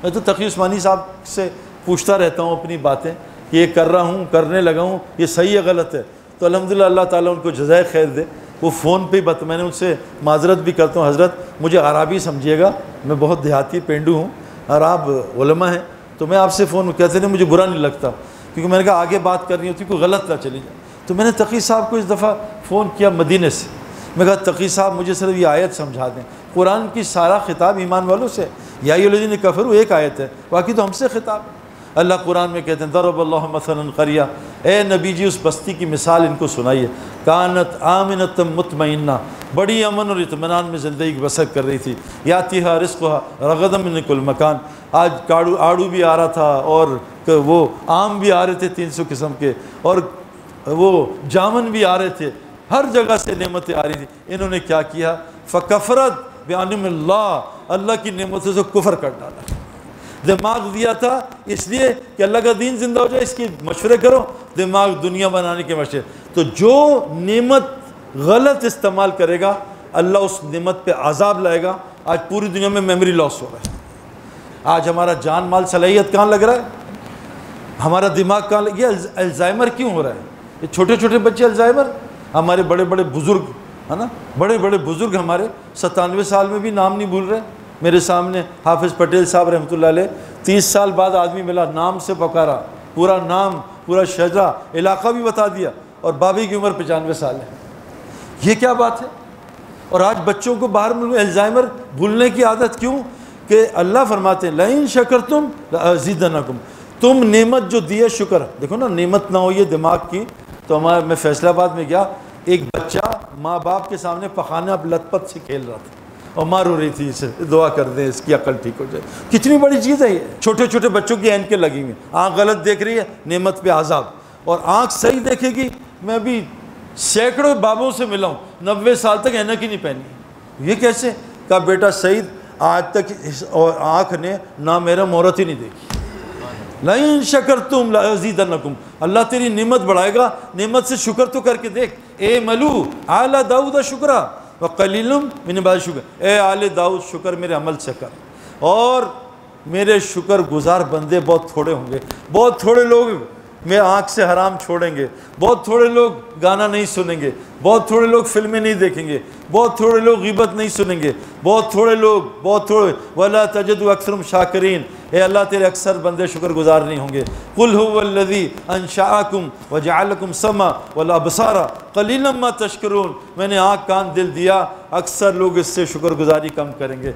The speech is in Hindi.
मैं तो तकी उस्मानी साहब से पूछता रहता हूँ अपनी बातें कि ये कर रहा हूँ, करने लगा हूँ, ये सही है गलत है। तो अल्हम्दुलिल्लाह अल्लाह ताला उनको जज़ाए खैर दे। वो फ़ोन पे ही मैंने उनसे माजरत भी करता हूँ, हज़रत मुझे अराबी समझिएगा, मैं बहुत देहाती पेंडू हूँ, अराब उलमा हैं, तो मैं आपसे फ़ोन कहते नहीं, मुझे बुरा नहीं लगता, क्योंकि मैंने कहा आगे बात करनी होती, कोई गलत ना चली जाए। तो मैंने तकी साहब को इस दफ़ा फ़ोन किया मदीने से, मैं कहा तकी साहब मुझे सिर्फ ये आयत समझा दें, कुरान की सारा खिताब ईमान वालों से, या अय्युहल्लज़ीना कफ़रू एक आयत है, बाकी तो हमसे खिताब है। अल्लाह कुरान में कहते हैं दरबल्लाहु मसलन क़रिया, ए नबी जी उस बस्ती की मिसाल इनको सुनाइए, कानत आमिनतम मुतमइन्ना, बड़ी अमन और इत्मीनान में ज़िंदगी बसर कर रही थी, यातिहा रिज़्क़ुहा रग़दम मिन कुल्ल मकान, आज आड़ू भी आ रहा था और वो आम भी आ रहे थे 300 किस्म के, और वो जामन भी आ रहे थे, हर जगह से नेमतें आ रही थी। इन्होंने क्या किया, फ़कफ़रत बिअनिमिल्लाह, अल्लाह की नेमतों से कुफ़र कर डाला। दिमाग दिया था इसलिए कि अल्लाह का दीन जिंदा हो जाए, इसके मशवरे करो, दिमाग दुनिया बनाने के मशवरे। तो जो नेमत गलत इस्तेमाल करेगा अल्लाह उस नेमत पे अजाब लाएगा। आज पूरी दुनिया में मेमोरी लॉस हो रहा है, आज हमारा जान माल सलाहियत कहाँ लग रहा है, हमारा दिमाग कहाँ लग, ये अल्जाइमर क्यों हो रहा है, ये छोटे छोटे बच्चे अल्जाइमर, हमारे बड़े बड़े बुज़ुर्ग है ना, बड़े बड़े बुज़ुर्ग हमारे 97 साल में भी नाम नहीं भूल रहे। मेरे सामने हाफिज़ पटेल साहब रहमतुल्लाह अलैह, 30 साल बाद आदमी मिला, नाम से पुकारा, पूरा नाम, पूरा शजरा, इलाका भी बता दिया, और बाबी की उम्र 95 साल है। ये क्या बात है। और आज बच्चों को बाहर में अल्जाइमर, भूलने की आदत क्यों, कि अल्लाह फरमाते हैं लइन शकरतुम लअज़ीदन्नकुम, तुम नेमत जो दी है शुक्र, देखो ना नेमत ना हो ये दिमाग की। तो मैं फैसलाबाद में गया, एक बच्चा माँ बाप के सामने पखाना लतपत से खेल रहा था और मार हो रही थी, इसे दुआ कर दें इसकी अकल ठीक हो जाए। कितनी बड़ी चीज़ है ये। छोटे छोटे बच्चों की ऐनकें लगी हुई, आँख गलत देख रही है, नेमत पे आज़ाब, और आँख सही देखेगी। मैं भी सैकड़ों बाबों से मिला हूँ 90 साल तक ऐनक ही नहीं पहनी। ये कैसे, कहा बेटा सईद आज तक और आँख ने ना मेरा मोहरत ही नहीं देखी। लइन शकरतुम लअज़ीदन्नकुम, अल्लाह तेरी नेमत बढ़ाएगा, नेमत से शुक्र तो करके देख। ए मलू आला दाऊद शुक्रा व कलीलुम मिन इबादी शुक्र, ए आले दाऊद शुक्र मेरे अमल से कर, और मेरे शुक्र गुजार बंदे बहुत थोड़े होंगे। बहुत थोड़े लोग मैं आँख से हराम छोड़ेंगे, बहुत थोड़े लोग गाना नहीं सुनेंगे, बहुत थोड़े लोग फिल्में नहीं देखेंगे, बहुत थोड़े लोग ग़ीबत नहीं सुनेंगे, बहुत थोड़े लोग, बहुत थोड़े, वला तजदु अक्सरहुम शाकिरीन, ए अल्लाह तेरे अक्सर बंदे शुक्रगुजार नहीं होंगे। कुल हुवल्लज़ी अंशअकुम व जअलकुम समा वल अबसारा क़लीलन मा तशकुरून, मैंने आँख कान दिल दिया, अक्सर लोग इससे शुक्रगुजारी कम करेंगे।